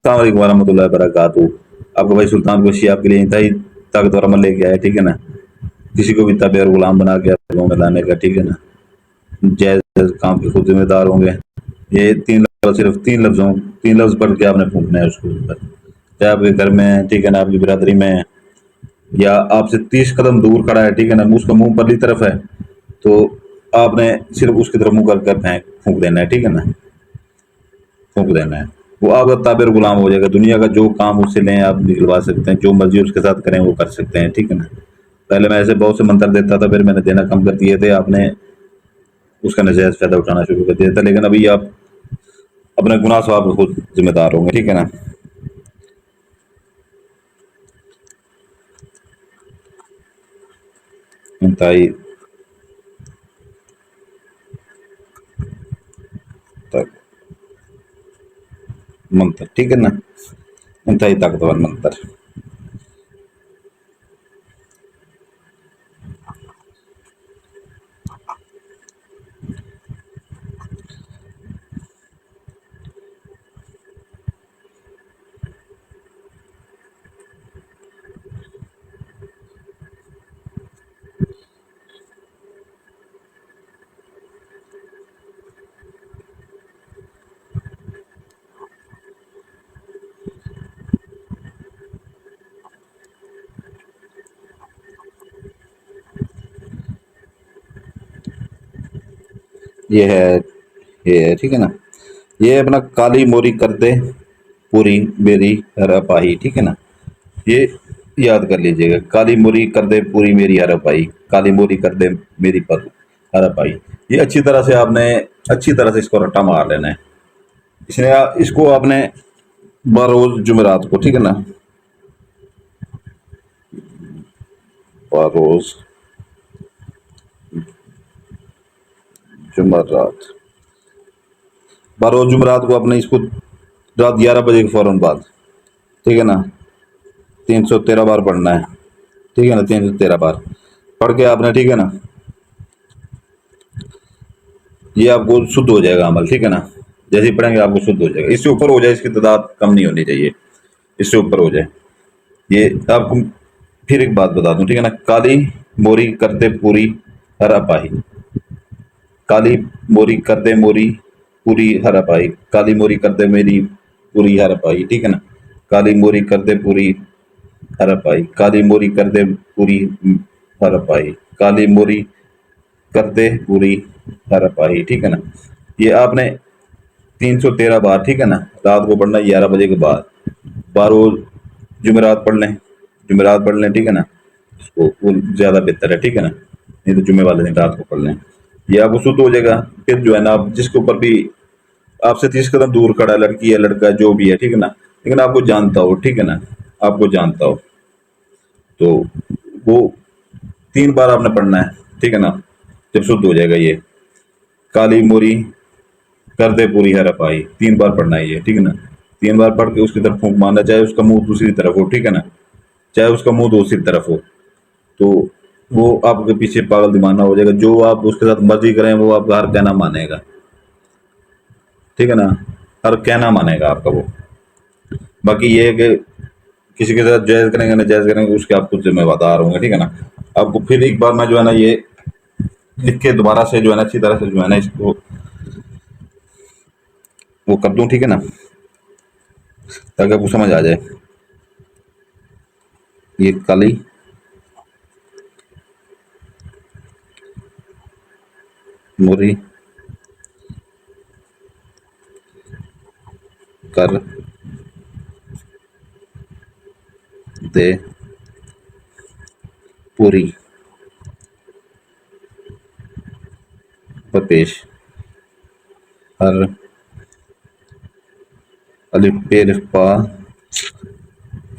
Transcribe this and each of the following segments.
अस्सलाम वालेकुम वरहमतुल्लाहि वबरकातुहू। आपका भाई सुल्तान बशी आपके लिए इंतहाई ताकतवर अमल लेके आया, ठीक है ना। किसी को भी ताबे और गुलाम बना के आपके में लाने का, ठीक है ना। जायज़ काम के खुद जिम्मेदार होंगे। ये तीन लफ्ज़, सिर्फ तीन लफ्ज़ पढ़ के आपने फूकना है उसके ऊपर। चाहे आपके घर में है, ठीक है ना, आपकी बिरादरी में है, या आपसे 30 कदम दूर खड़ा है, ठीक है ना, उसका मुंह परली तरफ है, तो आपने सिर्फ उसकी तरफ मुंह कर फेंक फूक देना है, ठीक है ना। फूक देना है। वो आपका ताबेर गुलाम हो जाएगा। दुनिया का जो काम उससे लें आप निकलवा सकते हैं, जो मर्जी उसके साथ करें वो कर सकते हैं, ठीक है ना। पहले मैं ऐसे बहुत से मंत्र देता था, फिर मैंने देना कम कर दिए थे, आपने उसका नजायज फायदा उठाना शुरू कर दिया था। लेकिन अभी आप अपने गुनाह सवाब के खुद जिम्मेदार होंगे, ठीक है ना। इंतहाई तक मंत्र, ठीक है ना। इंतहाई ताकतवर मंत्र। ये है, ये है, ठीक है ना। ये अपना काली मोरी कर दे पूरी मेरी हरपाही, ठीक है ना। ये याद कर लीजिएगा, काली मोरी कर दे पूरी मेरी हरपाई, काली मोरी कर दे मेरी पर हरपाई। ये अच्छी तरह से इसको रट्टा मार लेना है। इसको आपने बरोज जुमेरात को, ठीक है ना, बरोज जुमेरात, बरोज जुमेरात को आपने इसको रात 11 बजे के फौरन बाद, ठीक है ना, 313 बार पढ़ना है, ठीक है ना। 313 बार पढ़ के आपने, ठीक है ना, ये आपको शुद्ध हो जाएगा अमल, ठीक है ना। जैसे ही पढ़ेंगे आपको शुद्ध हो जाएगा। इससे ऊपर हो जाए, इसकी तादाद कम नहीं होनी चाहिए, इससे ऊपर हो जाए। ये आपको फिर एक बात बता दूं, ठीक है ना। काली मोरी करते पूरी हर अपाही, काली मोरी कर दे मोरी पूरी हर अपाही, काली मोरी कर दे मेरी पूरी हर अपाही, ठीक है ना। काली मोरी कर दे पूरी हर अपाही, काली मोरी कर दे पूरी हर अपाही, काली मोरी कर दे पूरी हर अपाही, ठीक है ना। ये आपने 313 बार, ठीक है ना, रात को पढ़ना 11 बजे के बाद। बारह जुमेरात पढ़ लें, जुमेरात पढ़ लें, ठीक है ना। इसको वो ज़्यादा बेहतर है, ठीक है ना। नहीं तो जुमे वाले दिन रात को पढ़ लें, ये आपको शुद्ध हो जाएगा। फिर जो है ना, आप जिसके ऊपर भी आपसे 30 कदम दूर खड़ा है, लड़की है लड़का जो भी है, ठीक है ना, लेकिन आपको जानता हो, ठीक है ना, आपको जानता हो, तो वो 3 बार आपने पढ़ना है, ठीक है ना। जब शुद्ध हो जाएगा ये, काली मोरी कर दे पूरी है रपाई, 3 बार पढ़ना है ये, ठीक है ना। 3 बार पढ़ के उसकी तरफ फूंक मारना, चाहे उसका मुंह दूसरी तरफ हो, ठीक है ना, चाहे उसका मुंह दूसरी तरफ हो, तो वो आपके पीछे पागल दीवाना हो जाएगा। जो आप उसके साथ मर्जी करें वो आपका हर कहना मानेगा, ठीक है ना। हर कहना मानेगा आपका वो। बाकी ये है कि किसी के साथ जायज़ करेंगे ना जायज़ करेंगे, उसके आप खुद जिम्मेदार होंगे, ठीक है ना। आपको फिर एक बार मैं जो है ना ये लिख के दोबारा से जो है ना अच्छी तरह से जो है ना इसको वो कर दूं, ठीक है ना, ताकि आपको समझ आ जाए। ये काली मोरी कर दे पूरी पेश हर अलिफ पे पा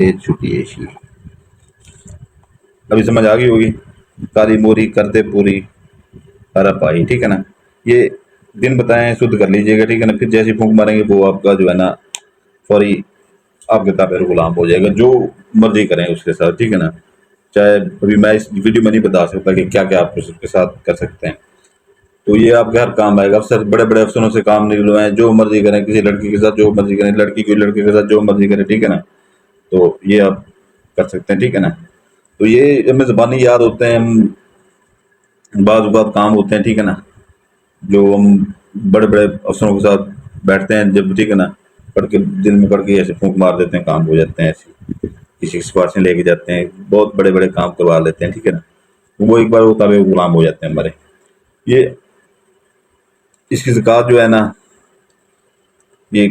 ए छुटी एशी। अभी समझ आ गई होगी। काली मोरी कर दे पूरी हरा पाई, ठीक है ना। ये दिन बताएं शुद्ध कर लीजिएगा, ठीक है ना। फिर जैसे फूंक मारेंगे वो आपका जो है ना फौरी आपके ताबे गुलाम हो जाएगा। जो मर्जी करें उसके साथ, ठीक है ना। चाहे अभी मैं इस वीडियो में नहीं बता सकता कि क्या क्या आप उसके साथ कर सकते हैं। तो ये आपके हर काम आएगा। अफसर बड़े बड़े अफसरों से काम निकलवाएं, जो मर्जी करें, किसी लड़की के साथ जो मर्जी करें, लड़की कोई लड़के के साथ जो मर्जी करें, ठीक है ना। तो ये आप कर सकते हैं, ठीक है ना। तो ये हमें ज़बानी याद होते हैं, हम बाज़ बात काम होते हैं, ठीक है ना, जो हम बड़े बड़े अफसरों के साथ बैठते हैं जब, ठीक है ना, पढ़ के दिल में पढ़ के ऐसे फूंक मार देते हैं, काम हो जाते हैं ऐसे। किसी की सिफारिशें लेके जाते हैं, बहुत बड़े बड़े काम करवा लेते हैं, ठीक है ना। वो एक बार वो ताबे गुलाम हो जाते हैं हमारे। ये इसकी ज़कात जो है ना, ये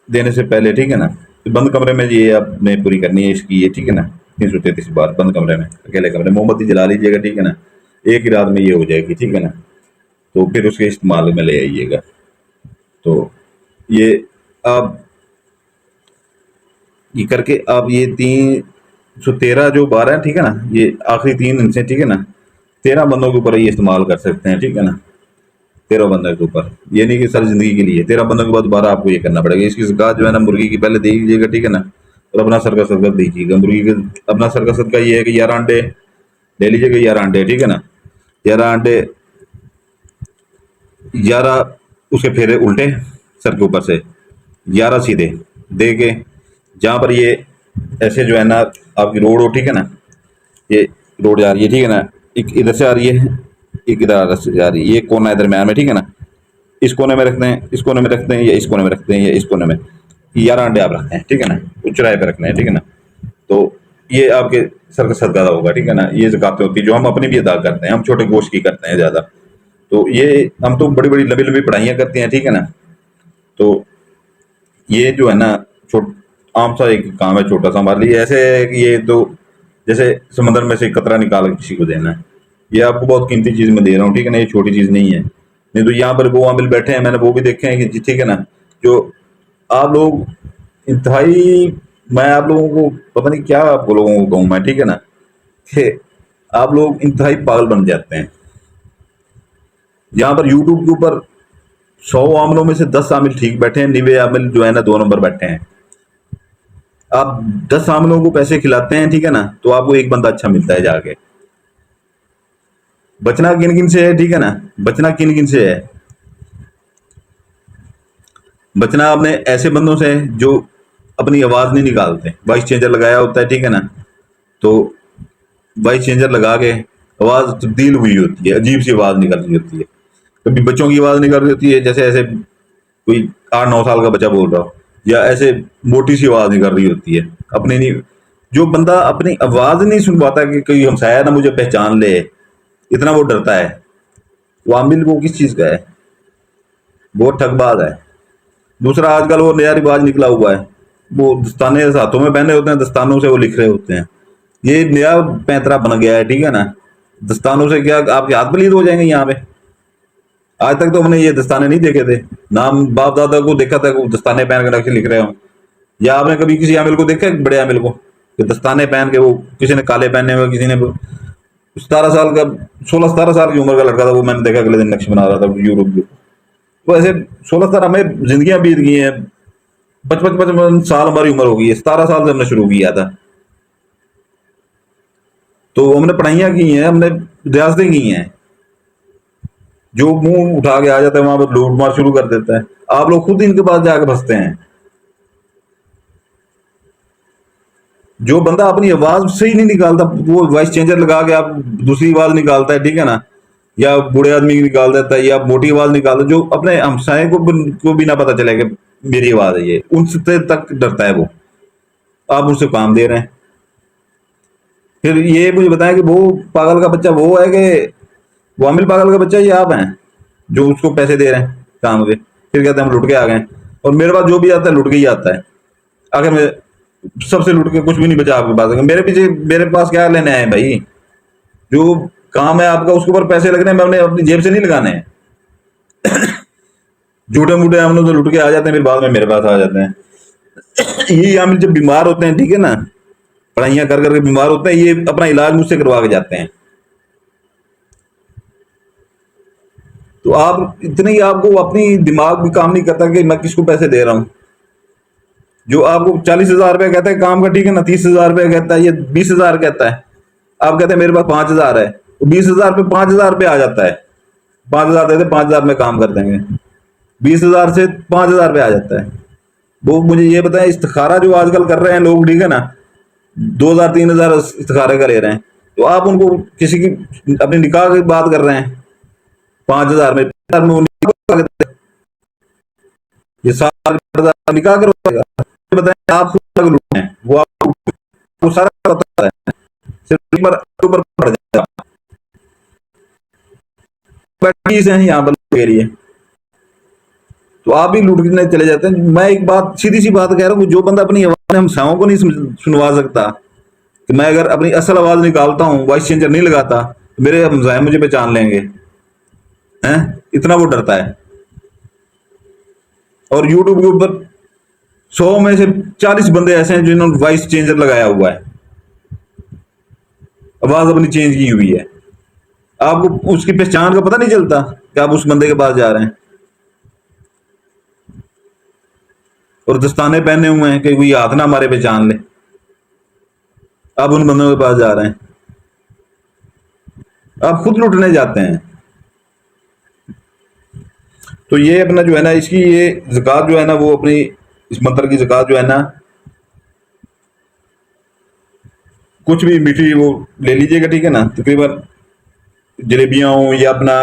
देने से पहले, ठीक है ना, तो बंद कमरे में ये आपने पूरी करनी है इसकी, ये ठीक है ना। 333 बार बंद कमरे में, अकेले कमरे, मोमबत्ती जला लीजिएगा, ठीक है ना। एक ही रात में ये हो जाएगी, ठीक है ना। तो फिर उसके इस्तेमाल में ले आइएगा। तो ये आप ये करके आप ये 313 जो बार है, ठीक है ना, ये आखिरी 3 इनसे, ठीक है ना, 13 बंदों के ऊपर ये इस्तेमाल कर सकते हैं, ठीक है ना। 13 बंदों के ऊपर, ये नहीं कि सारी जिंदगी के लिए। 13 बंदों के बाद दोबारा आपको ये करना पड़ेगा। इसकी ज़कात जो है ना, मुर्गी की पहले दे दीजिएगा, ठीक है ना, और अपना सर का सदका दीजिएगा। मुर्गी के अपना सर का सदका ये है कि 11 अंडे ले लीजिएगा, 11 अंडे, ठीक है ना। 11 अंडे, 11 उसके फेरे उल्टे सर के ऊपर से, 11 सीधे दे के, जहाँ पर ये ऐसे जो है ना आपकी रोड हो, ठीक है ना, ये रोड जा रही है, ठीक है ना, एक इधर से आ रही है, एक इधर से जा रही है, ये कोना इधर में ठीक है ना। इस कोने में रखते हैं, इस कोने में रखते हैं, या इस कोने में रखते हैं, या इस कोने में। 11 अंडे आप रखते हैं, ठीक है ना, उचराए पे रखना है, ठीक है ना। तो ये आपके सर का सदका होगा, ठीक है ना। ये ज़कातें होती है जो हम अपनी भी अदा करते हैं, हम छोटे गोश्त की करते हैं ज़्यादा। तो ये हम तो बड़ी बड़ी लंबी लंबी पढ़ाइयाँ करते हैं, ठीक है ना। तो ये जो है ना छोट आम सा एक काम है, छोटा सा हमारे लिए। ऐसे है कि ये तो जैसे समंदर में से कतरा निकाल के किसी को देना है। ये आपको बहुत कीमती चीज़ मैं दे रहा हूँ, ठीक है ना, ये छोटी चीज़ नहीं है। नहीं तो यहाँ पर वो आमिल बैठे हैं, मैंने वो भी देखे हैं कि ठीक है ना, जो आप लोग इंतहाई, मैं आप लोगों को पता नहीं क्या आप लोगों को कहूँ मैं, ठीक है ना, कि आप लोग इंतहाई पागल बन जाते हैं। यहाँ पर यूट्यूब के ऊपर 100 आमिलों में से 10 आमिल ठीक बैठे हैं, 90 आमिल जो है ना 2 नंबर बैठे हैं। आप 10 आमिलों को पैसे खिलाते हैं, ठीक है ना, तो आपको एक बंदा अच्छा मिलता है जाके। बचना किन किन से है, ठीक है ना, बचना किन किन से है। बचना आपने ऐसे बंदों से है जो अपनी आवाज़ नहीं निकालते, वॉइस चेंजर लगाया होता है, ठीक है ना। तो वॉइस चेंजर लगा के आवाज़ तब्दील हुई होती है, अजीब सी आवाज़ निकल रही होती है। कभी बच्चों की आवाज़ निकल रही होती है, जैसे ऐसे कोई 8-9 साल का बच्चा बोल रहा हो, या ऐसे मोटी सी आवाज़ निकल रही होती है अपनी नहीं। जो बंदा अपनी आवाज़ नहीं सुन पाता कि कोई हमसाया ना मुझे पहचान ले, इतना वो डरता है, वो आमिल वो किस चीज़ का है, वो ठगबाज है। दूसरा आजकल वो नया रिवाज निकला हुआ है, वो दस्ताने हाथों में पहने होते हैं, दस्तानों से वो लिख रहे होते हैं। ये नया पैंतरा बन गया है, ठीक है ना। दस्तानों से क्या आपके हाथ पलीद हो जाएंगे यहाँ पे। आज तक तो हमने ये दस्ताने नहीं देखे थे, नाम बाप दादा को देखा था वो दस्ताने पहन के नक्शे लिख रहे हो। या आपने कभी किसी आमिल को देखा है, बड़े आमिल को, कि दस्ताने पहन के, वो किसी ने काले पहने हुए, किसी ने 17 साल का, 16-17 साल की उम्र का लड़का था, वो मैंने देखा अगले दिन नक्श बना रहा था यूरोप में। तो ऐसे 16-17 हमें जिंदगियां बीत गई हैं, 55-55 साल हमारी उम्र हो गई है, 17 साल से हमने शुरू किया था। तो हमने पढ़ाइयाँ की हैं, हमने रियासतें की हैं। जो मुंह उठा के आ जाता है वहां पर लूट मार शुरू कर देता है। आप लोग खुद इनके पास जाकर फंसते हैं। जो बंदा अपनी आवाज सही नहीं निकालता, वो वॉइस चेंजर लगा के आप दूसरी आवाज निकालता है, ठीक है ना, या बूढ़े आदमी की निकाल देता है, या मोटी आवाज निकालता है, जो अपने हमसाए को भी ना पता चले कि मेरी आवाज है ये, उनसे तक डरता है वो। आप उनसे काम दे रहे हैं। फिर ये मुझे बताएं कि वो पागल का बच्चा वो है कि वो आमिल पागल का बच्चा, ये आप हैं जो उसको पैसे दे रहे हैं काम के। फिर कहते हैं हम लुट के आ गए, और मेरे पास जो भी आता है लुट के ही आता है। अगर मैं सबसे लुट के कुछ भी नहीं बचा आपके पास, मेरे पीछे मेरे पास क्या लेने आए भाई। जो काम है आपका उसके ऊपर पैसे लग रहे हैं, मैंने अपनी जेब से नहीं लगाने हैं। झूठे मूठे हम लोग तो लुट के आ जाते हैं, फिर बाद में मेरे पास आ जाते हैं। यही आमिल जब बीमार होते हैं, ठीक है ना, पढ़ाइयाँ कर करके बीमार होते हैं, ये अपना इलाज मुझसे करवा के जाते हैं। तो आप इतने ही, आपको अपनी दिमाग भी काम नहीं करता कि मैं किसको पैसे दे रहा हूँ। जो आपको 40,000 रुपया कहता है काम का, ठीक है ना, 30,000 रुपया कहता है, या 20,000 कहता है, आप कहते हैं मेरे पास 5,000 है, तो 20,000 पे 5,000 रुपया आ जाता है। 5,000 दे दे, 5,000 में काम कर देंगे। 20,000 से 5,000 पे आ जाता है। वो मुझे ये बताएं, इस्तिखारा जो आजकल कर रहे हैं लोग, ठीक है ना, 2,000 3,000 इस्तिखारे का ले रहे हैं, तो आप उनको किसी की अपनी निकाह की बात कर रहे हैं 5,000 में, 5,000 में वो निकाह करते हैं। ये 7,000 निकाह करवाएगा। ये बताएं, आप खुद लूट हैं, वो आपको सारा पता है, सिर्फ ऊपर पड़ जाएगा। हैं यहाँ पर के लिए, तो आप भी लूटने चले जाते हैं। मैं एक बात, सीधी सी बात कह रहा हूँ, जो बंदा अपनी आवाज हमसाओं को नहीं सुनवा सकता, कि मैं अगर अपनी असल आवाज निकालता हूँ, वॉइस चेंजर नहीं लगाता, तो मेरे हमसाए मुझे पहचान लेंगे, हैं? इतना वो डरता है। और यूट्यूब के ऊपर 100 में से 40 बंदे ऐसे हैं जिन्होंने वॉइस चेंजर लगाया हुआ है, आवाज अपनी चेंज की हुई है। आपको उसकी पहचान का पता नहीं चलता कि आप उस बंदे के पास जा रहे हैं, और दस्ताने पहने हुए हैं कि कोई हाथ ना हमारे पहचान ले, आप उन बंदों के पास जा रहे हैं, आप खुद लुटने जाते हैं। तो ये अपना जो है ना, इसकी ये ज़कात जो है ना, वो अपनी इस मंत्र की ज़कात जो है ना, कुछ भी मीठी वो ले लीजिएगा, ठीक है ना, तकरीबन जलेबियाँ हो या अपना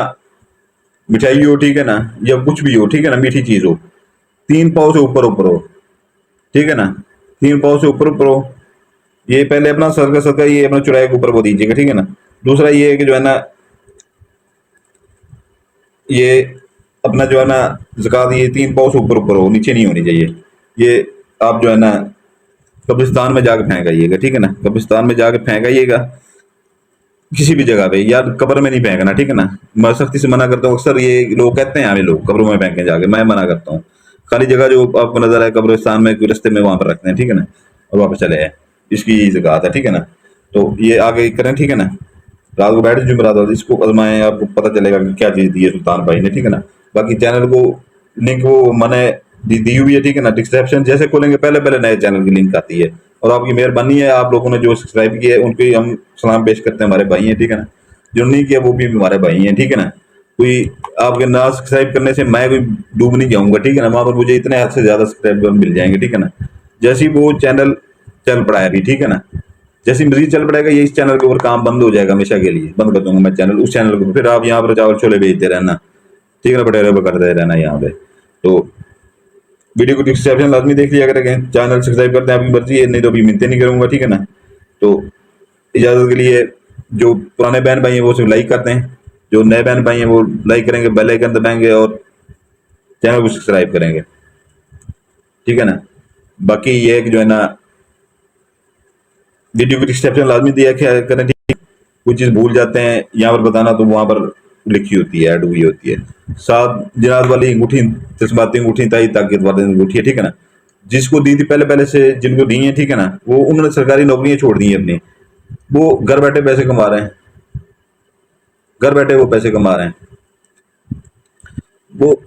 मिठाई हो, ठीक है ना, या कुछ भी हो, ठीक है ना, मीठी चीज़ हो, 3 पाव से ऊपर ऊपर हो, ठीक है ना, 3 पाव से ऊपर ऊपर हो। ये पहले अपना सदका सदका ये अपना चुराए के ऊपर वो दीजिएगा, ठीक है ना। दूसरा ये है कि जो है ना, ये अपना जो है ना ज़कात, ये 3 पाव से ऊपर ऊपर हो, नीचे नहीं होनी चाहिए। ये आप जो है ना कब्रिस्तान में जाके फेंक आइएगा, ठीक है ना, कब्रिस्तान में जाके फेंक आइएगा, किसी भी जगह पे, या कब्र में नहीं फेंकना, ठीक है ना। मैं सख्ती से मना करता हूँ, अक्सर ये लोग कहते हैं हमें लोग कब्रों में फेंकें जाके, मैं मना करता हूँ। खाली जगह जो आपको नजर आए कब्रिस्तान में, कोई रस्ते में, वहां पर रखते हैं, ठीक है ना, और वापस चले आए। इसकी ज़कात है, ठीक है ना। तो ये आगे करें, ठीक है ना। रात को बैठ जुमेरात वाली इसको आजमाएं, आपको पता चलेगा कि क्या चीज़ दी है सुल्तान भाई ने, ठीक है ना। बाकी चैनल को लिंक वो मैंने दी हुई है, ठीक है ना, डिस्क्रिप्शन जैसे खोलेंगे पहले पहले नए चैनल की लिंक आती है। और आपकी मेहरबानी है, आप लोगों ने जो सब्सक्राइब किया है उनके हम सलाम पेश करते हैं, हमारे भाई हैं, ठीक है ना। जो नहीं किया वो भी हमारे भाई हैं, ठीक है ना। कोई आपके ना सब्सक्राइब करने से मैं कोई डूब नहीं जाऊंगा, ठीक है ना। वहां पर मुझे इतने हद से ज्यादा सब्सक्राइबर मिल जाएंगे, ठीक है ना। जैसे ही वो चैनल चल पड़ा है अभी, ठीक है ना, जैसे मजीद चल पड़ेगा ये, इस चैनल के ऊपर काम बंद हो जाएगा हमेशा के लिए, बंद कर दूंगा मैं चैनल, उस चैनल को फिर आप यहाँ पर चावल छोले भेजते रहना, ठीक है ना, बटेरे पर करते रहना यहाँ पे। तो वीडियो को डिस्क्रिप्शन लाजमी देख लिया करेंगे, चैनल सब्सक्राइब करते हैं आपकी मर्जी है, नहीं तो अभी मिलते नहीं करूंगा, ठीक है ना। तो इजाज़त के लिए जो पुराने बहन भाई हैं वो सिर्फ लाइक करते हैं, जो नए बहन भाई हैं वो लाइक करेंगे, बेल आइकन दबाएंगे और चैनल को सब्सक्राइब करेंगे, ठीक है ना। बाकी ये है कि जो है ना, वीडियो को डिस्क्रिप्शन लाजमी दिया क्या करें, ठीक है। कुछ चीज़ भूल जाते हैं यहाँ पर बताना, तो वहाँ पर लिखी होती है, ऐड हुई होती है। 7 जनात वाली अंगूठी, जज्बाती अंगूठी, ताई ताकत वाली अंगूठी है, ठीक है ना। जिसको दी थी पहले पहले से, जिनको दी है, ठीक है ना, वो उन्होंने सरकारी नौकरियां छोड़ दी हैं अपनी, वो घर बैठे पैसे कमा रहे हैं, घर बैठे वो पैसे कमा रहे हैं। वो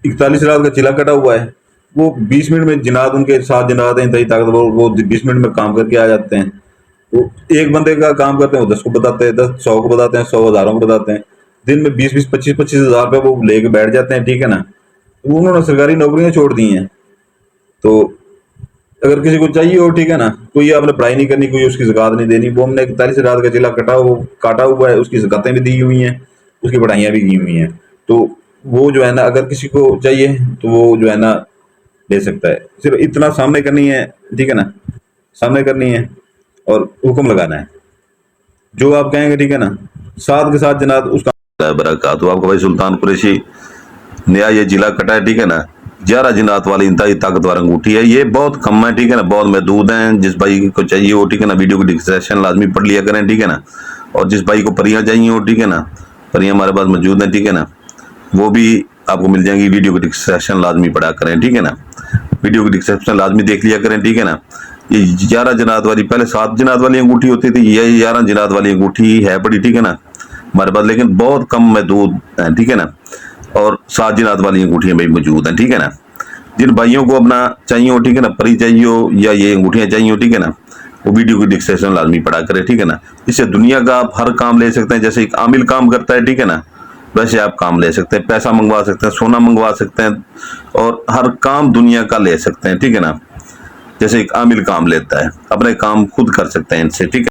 41 रात का चिला कटा हुआ है, वो 20 मिनट में जिनात, उनके 7 जिनात हैं, ताई ताकत, वो 20 मिनट में काम करके आ जाते हैं। वो एक बंदे का काम करते हैं, वो 10 को बताते हैं, 10 100 को बताते हैं, 100 हज़ारों को बताते हैं। दिन में 20 20 25 25 हज़ार रुपये वो लेके बैठ जाते हैं, ठीक है ना। तो उन्होंने सरकारी नौकरियां छोड़ दी हैं। तो अगर किसी को चाहिए हो, ठीक है ना, कोई आपने पढ़ाई नहीं करनी, कोई उसकी ज़कात नहीं देनी, वो हमने 41 रात का चिला काटा हुआ है, उसकी ज़कातें भी दी हुई हैं, उसकी पढ़ाइयाँ भी की हुई हैं। तो वो जो है ना, अगर किसी को चाहिए तो वो जो है ना ले सकता है। सिर्फ इतना सामने करनी है, ठीक है ना, सामने करनी है और हुक्म लगाना है, जो आप कहेंगे, ठीक है ना। साथ के साथ जनाब उसका बरकत। तो आपका भाई सुल्तान कुरैशी नया ये जिला कटा है, ठीक है ना। 11 जिनात वाली इंतहाई ताकतवर अंगूठी है, ये बहुत कम है, ठीक है ना, बहुत महदूद हैं। जिस भाई को चाहिए हो, ठीक है ना, वीडियो को डिस्क्रिप्शन लाजमी पढ़ लिया करें, ठीक है ना। और जिस भाई को परियां चाहिए हो, ठीक है ना, परियां हमारे पास मौजूद हैं, ठीक है ना, वो भी आपको मिल जाएंगी। वीडियो को डिस्क्रिप्शन लाजमी पढ़ा करें, ठीक है ना, वीडियो को डिस्क्रिप्शन लाजमी देख लिया करें, ठीक है ना। ये 11 जनात वाली, पहले 7 जनात वाली अंगूठी होती थी, ये 11 जनात वाली अंगूठी है बड़ी, ठीक है ना, हमारे पास, लेकिन बहुत कम महदूद है, ठीक है ना। और 7 जनात वाली अंगूठियां भाई मौजूद हैं, ठीक है ना। जिन भाइयों को अपना चाहिए हो, ठीक है ना, परी चाहिए हो या ये अंगूठियां चाहिए हो, ठीक है ना, वो वीडियो की डिस्क्रिप्शन लाजमी पढ़ा करें, ठीक है ना। इससे दुनिया का आप हर काम ले सकते हैं, जैसे एक आमिल काम करता है, ठीक है ना, वैसे आप काम ले सकते हैं, पैसा मंगवा सकते हैं, सोना मंगवा सकते हैं, और हर काम दुनिया का ले सकते हैं, ठीक है ना। जैसे एक आमिल काम लेता है, अपने काम खुद कर सकते हैं इनसे, ठीक है।